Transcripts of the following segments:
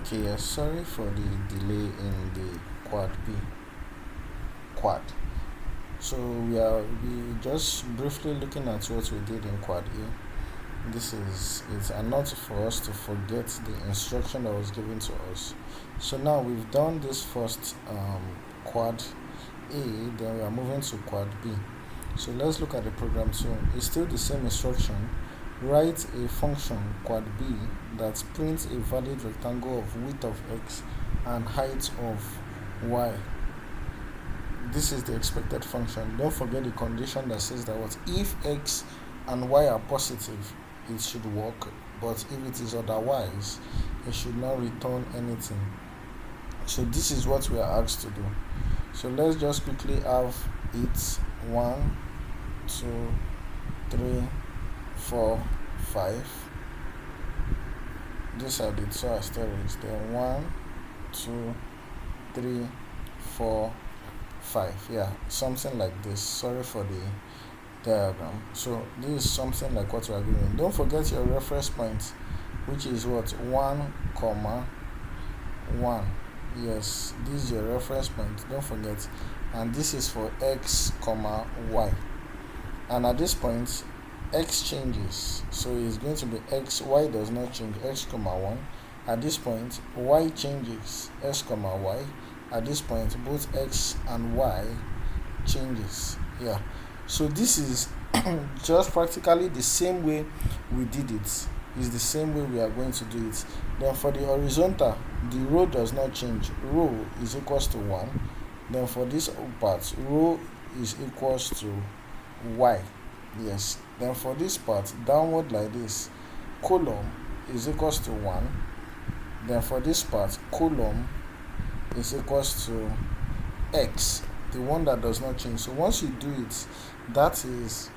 Okay, yeah, sorry for the delay in the quad. So we just briefly looking at what we did in quad A. This is it's a not for us to forget the instruction that was given to us. So now we've done this first quad A, then we are moving to quad B. So let's look at the program. So it's still the same instruction. Write a function quad B that prints a valid rectangle of width of x and height of y. This is the expected function. Don't forget the condition that says that what if x and y are positive, it should work, but if it is otherwise, it should not return anything. So this is what we are asked to do. So let's just quickly have it 1, 2, 3, 4, 5. These are the two asterisks. Then 1, 2, 3, 4, 5. Yeah, something like this. Sorry for the diagram. So this is something like what we are doing. Don't forget your reference point, which is what 1, 1. Yes, this is your reference point. Don't forget. And this is for x, y. And at this point, x changes, so it's going to be x, y does not change, x, 1. At this point, y changes, x, y. At this point, both x and y changes. Yeah, so this is just practically the same way we did it. It's the same way we are going to do it. Then for the horizontal, the row does not change. Row is equals to 1. Then for this part, row is equals to y. Yes. Then for this part, downward like this, column is equals to 1. Then for this part, column is equals to x, the one that does not change. So once you do it, that is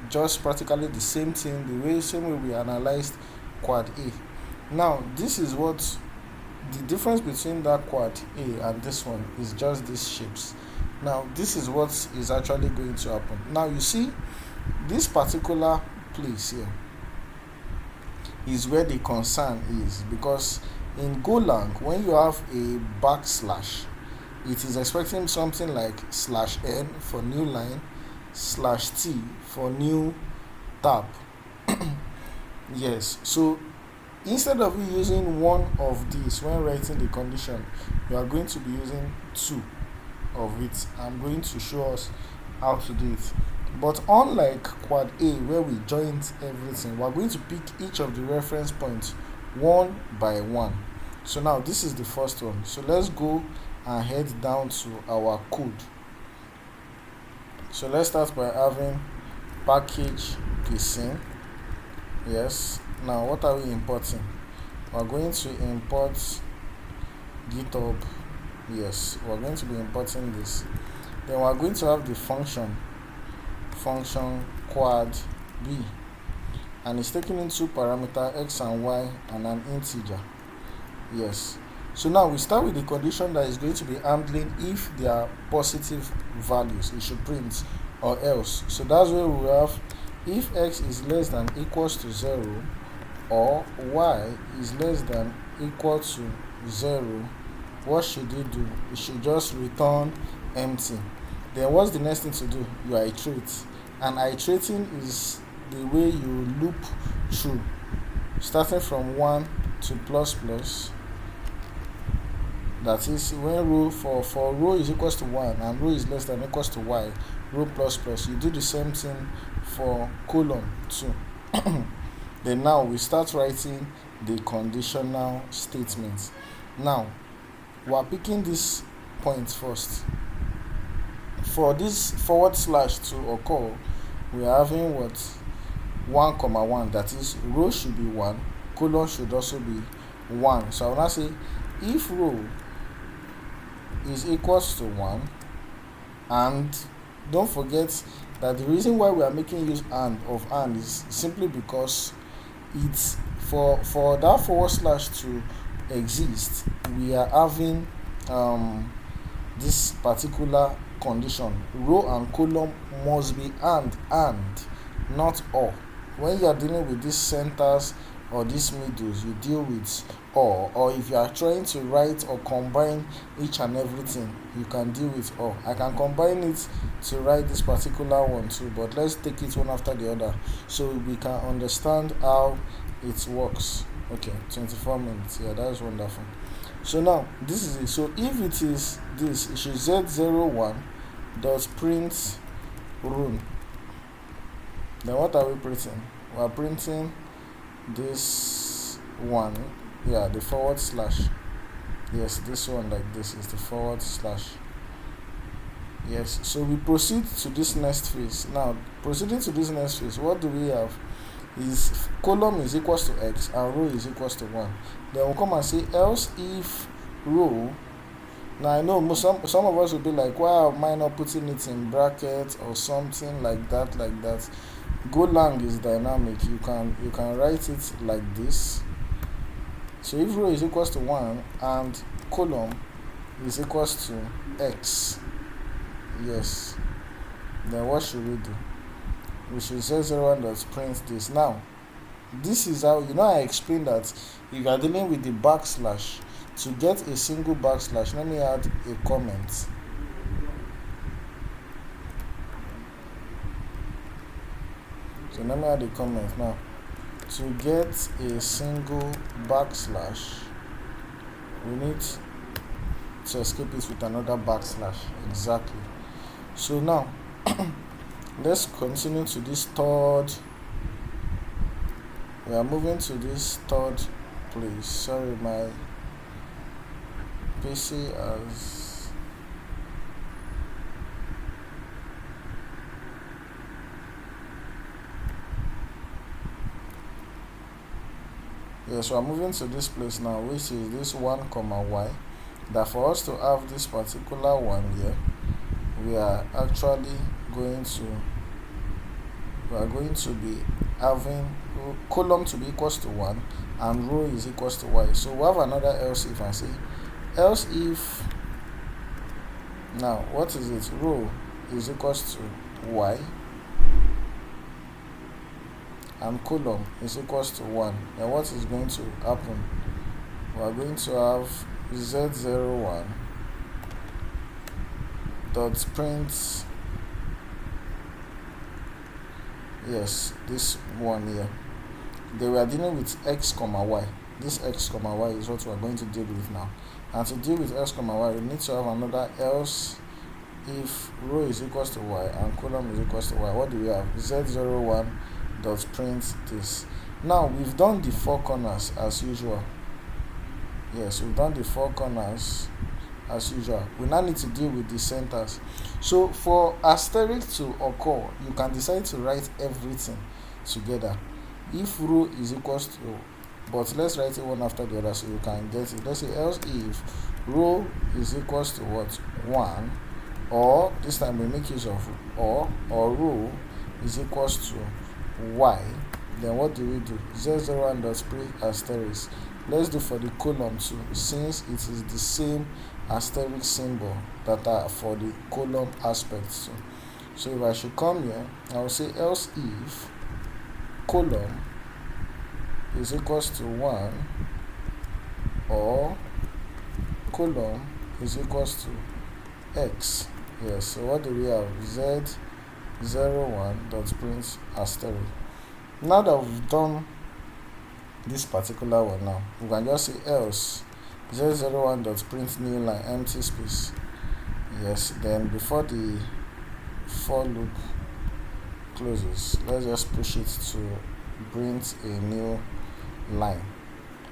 just practically the same thing, same way we analyzed quad A. Now this is what the difference between that quad A and this one is, just these shapes. Now this is what is actually going to happen. Now you see this particular place here is where the concern is, because in Golang, when you have a backslash, it is expecting something like /n for new line, /t for new tab. Yes, so instead of you using one of these when writing the condition, you are going to be using two of it. I'm going to show us how to do it. But unlike quad A, where we joined everything, we're going to pick each of the reference points one by one. So now this is the first one. So let's go and head down to our code. So let's start by having package piscine. Yes. Now what are we importing? We're going to import GitHub. Yes, we're going to be importing this. Then we're going to have the function quad B, and it's taking in two parameters, x and y, and an integer. Yes, so now we start with the condition that is going to be handling if they are positive values, it should print, or else. So that's where we have if x is less than equals to 0 or y is less than equal to 0. What should it do? It should just return empty. Then what's the next thing to do? You iterate. And iterating is the way you loop through, starting from 1 to plus. That is when row for row is equals to 1 and row is less than equals to y, row plus. You do the same thing for column 2. Then now we start writing the conditional statements. Now we are picking this point first. For this / to occur, we are having what 1, 1. That is, row should be 1, column should also be 1. So I will now say if row is equals to 1, and don't forget that the reason why we are making use of and is simply because it's for that / to exist, we are having this particular condition. Row and column must be and not or. When you are dealing with these centers or these middles, you deal with or if you are trying to write or combine each and everything, you can deal with or. I can combine it to write this particular one too, but let's take it one after the other so we can understand how it works. Okay, 24 minutes. Yeah, that's wonderful. So now this is it. So if it is this, it should z01 dot print room. Then what are we printing? We are printing this one. Yeah, the forward slash. Yes, this one like this is the forward slash. Yes, so we proceed to this next phase. Now, proceeding to this next phase, what do we have? Is column is equals to x and row is equals to 1. Then we'll come and say else if row. Now I know some of us will be like, why am I not putting it in brackets or something like that? Golang is dynamic. You can write it like this. So if row is equals to 1 and column is equals to x, yes, then what should we do? We should say 01 dot print this. Now this is how, I explained that if you are dealing with the backslash, to get a single backslash, let me add a comment. So let me add a comment now. To get a single backslash, we need to escape it with another backslash. Exactly. So now let's continue to this third. We are moving to this third place. Sorry, my PC has so I'm moving to this place now, which is this 1 comma y. That for us to have this particular one here, we are actually going to be having column to be equals to 1 and row is equals to y. So we have another else if, and say else if, now what is it? Row is equals to y and column is equals to 1. Then what is going to happen? We are going to have z01 dot print, yes, this one here. They were dealing with x comma y. This x comma y is what we are going to deal with now. And to deal with x comma y, we need to have another else if row is equals to y and column is equals to y. What do we have? z01 dot print this. Now we've done the four corners as usual. Yes, we've done the four corners as usual. We now need to deal with the centers. So for asterisk to occur, you can decide to write everything together. If row is equals to, but let's write it one after the other so you can get it. Let's say else if row is equals to what? 1, or this time we make use of or row is equals to y. Then what do we do? z01 dot print asterisk. Let's do for the column too, since it is the same asterisk symbol that are for the column aspects too. So if I should come here, I will say else if column is equals to 1 or column is equals to x. Yes, so what do we have? z01 dot print asterisk. Now that we've done this particular one, now we can just say else z01 dot print new line empty space. Yes, then before the for loop closes, let's just push it to print a new line.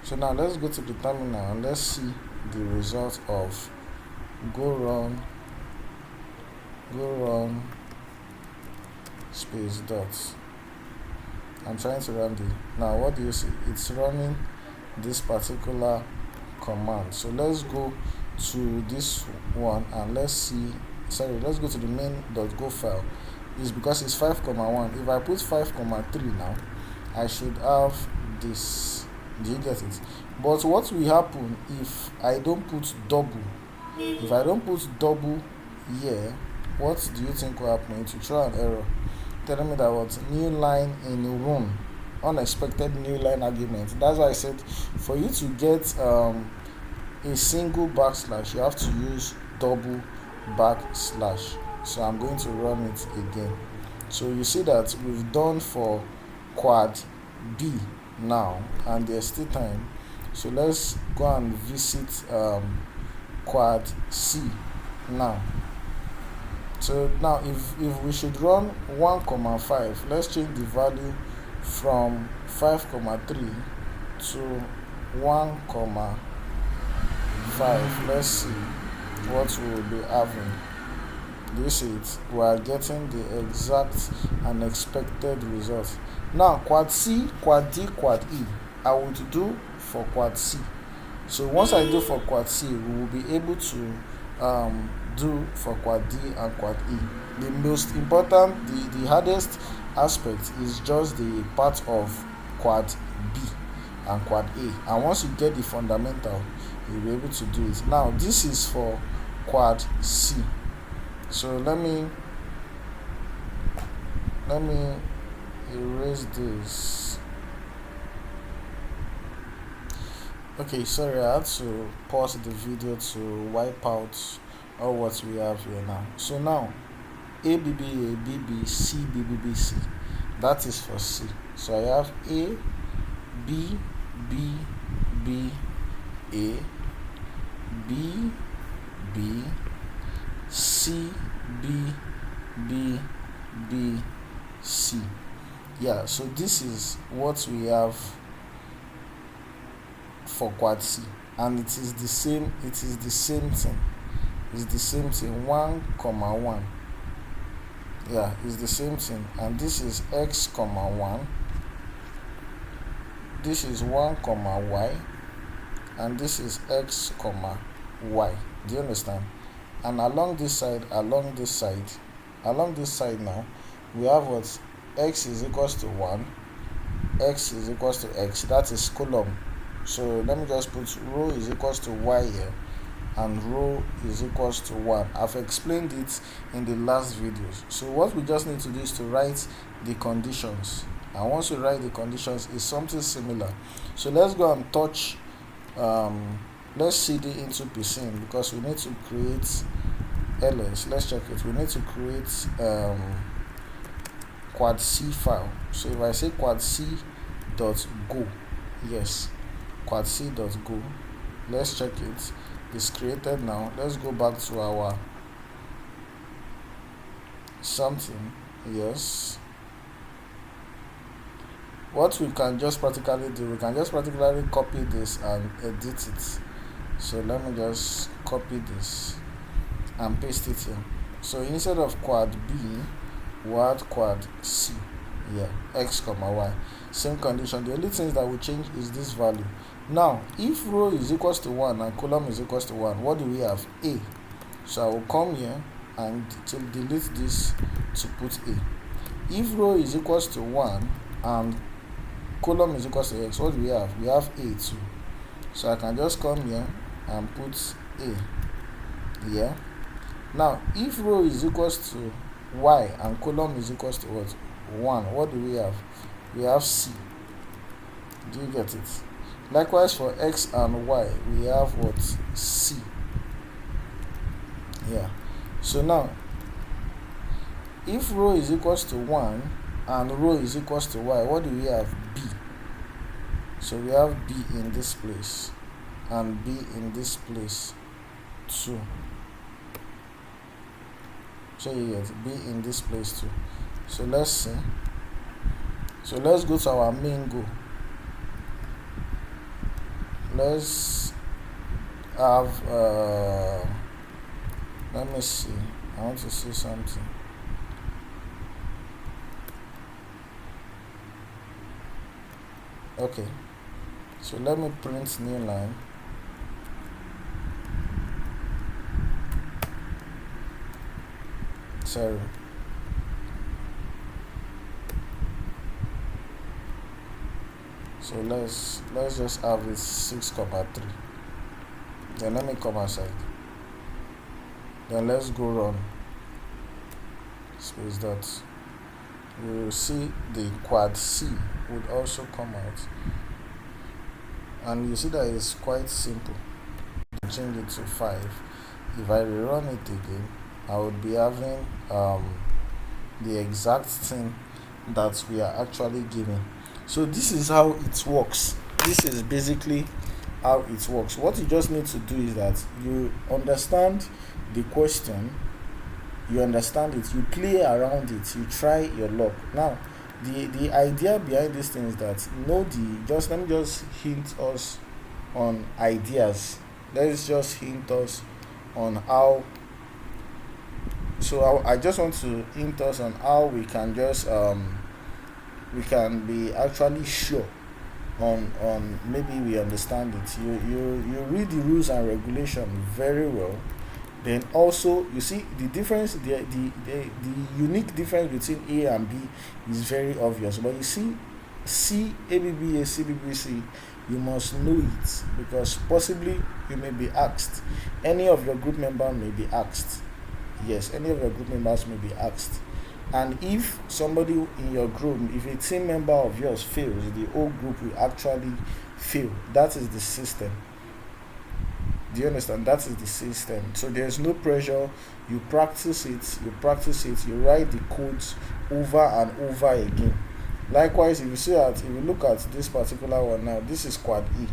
So now let's go to the terminal and let's see the result of go run space dot. I'm trying to run the, now what do you see? It's running this particular command. So let's go to this one and let's go to the main.go file. It's because it's 5,1. If I put 5,3 now, I should have this. Do you get it? But what will happen if I don't put double? If I don't put double here, what do you think will happen? It will throw an error telling me that what new line in room. unexpected new line argument. That's why I said for you to get a single backslash, you have to use double backslash. So I'm going to run it again. So you see that we've done for quad B now, and there's still time. So let's go and visit quad C now. So now if we should run 1,5, let's change the value from 5,3 to 1,5. Let's see what we will be having. This is we are getting the exact and expected result. Now quad C, quad D, quad E, I would do for quad C. So once I do for quad C, we will be able to do for quad D and quad E. The most important, the hardest aspect is just the part of quad B and quad A, and once you get the fundamental, you'll be able to do it. Now this is for quad C. So let me erase this. Okay, sorry, I had to pause the video to wipe out all what we have here now. So now ABBA, BB, C, BBB, C. That is for C. So I have A, B, B, B, A, B, B, C, B, B, B, C. Yeah, so this is what we have for quad C, and it is the same thing. It's the same thing, 1,1. Yeah, it's the same thing. And this is x, 1. This is 1, y, and this is x, y. Do you understand? And along this side now, we have what? X is equals to 1, x is equals to x. That is column. So let me just put row is equals to y here, and row is equals to 1. I've explained it in the last videos. So what we just need to do is to write the conditions, and once we write the conditions, it's something similar. So let's go and touch let's cd into Piscine, because we need to create ls. Let's check it. We need to create quad C file. So if I say quad c.go, yes, quad c.go, let's check it. It's created now. Let's go back to our something. Yes, what we can just practically do, we can just practically copy this and edit it. So let me just copy this and paste it here. So instead of quad B, we add quad C. Yeah, x, y. Same condition. The only thing that will change is this value. Now, if row is equals to 1 and column is equals to 1, what do we have? A. So I will come here and delete this to put A. If row is equals to 1 and column is equals to x, what do we have? We have A too. So I can just come here and put A. Yeah. Now, if row is equals to y and column is equals to what? 1, what do we have? We have C. Do you get it? Likewise for x and y, we have what? C. Yeah. So now, if row is equals to 1 and row is equals to y, what do we have? B. So we have B in this place and B in this place too. So you get B in this place too. So let's see. So let's go to our main goal. Let's have let me see. I want to see something. Okay. So let me print new line. Sorry. So let's just have it 6,3. Then let me come outside. Then let's go run. Space dot. We will see the quad C would also come out, and you see that it's quite simple. Change it to 5. If I rerun it again, I would be having the exact thing that we are actually given. So this is how it works. This is basically how it works. What you just need to do is that you understand the question, you understand it, you play around it, you try your luck. Now the idea behind this thing is that let me just hint us on ideas. Let's just hint us on how. So I just want to hint us on how we can just we can be actually sure on maybe we understand it. You read the rules and regulation very well. Then also you see the difference, the unique difference between A and B is very obvious. But you see C, ABBA, CBBC, you must know it, because possibly you may be asked. Any of your group member may be asked. Yes, any of your group members may be asked. And if somebody in your group, if a team member of yours fails, the whole group will actually fail. That is the system. Do you understand? That is the system. So there's no pressure. You practice it, you write the codes over and over again. Likewise, if you look at this particular one now, this is quad E.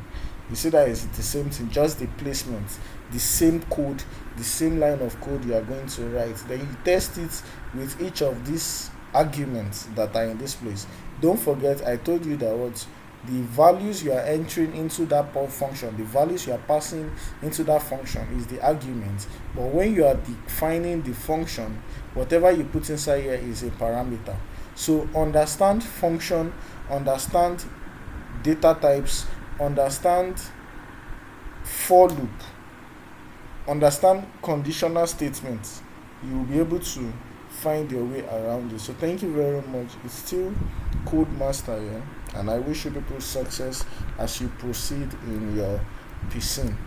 You see that it's the same thing, just the placement, the same code, the same line of code you are going to write. Then you test it with each of these arguments that are in this place. Don't forget, I told you that what the values you are entering into that function, the values you are passing into that function is the argument. But when you are defining the function, whatever you put inside here is a parameter. So understand function, understand data types, understand for loop, understand conditional statements. You will be able to find your way around it. So thank you very much. It's still Code Master here, and I wish you people success as you proceed in your piscine.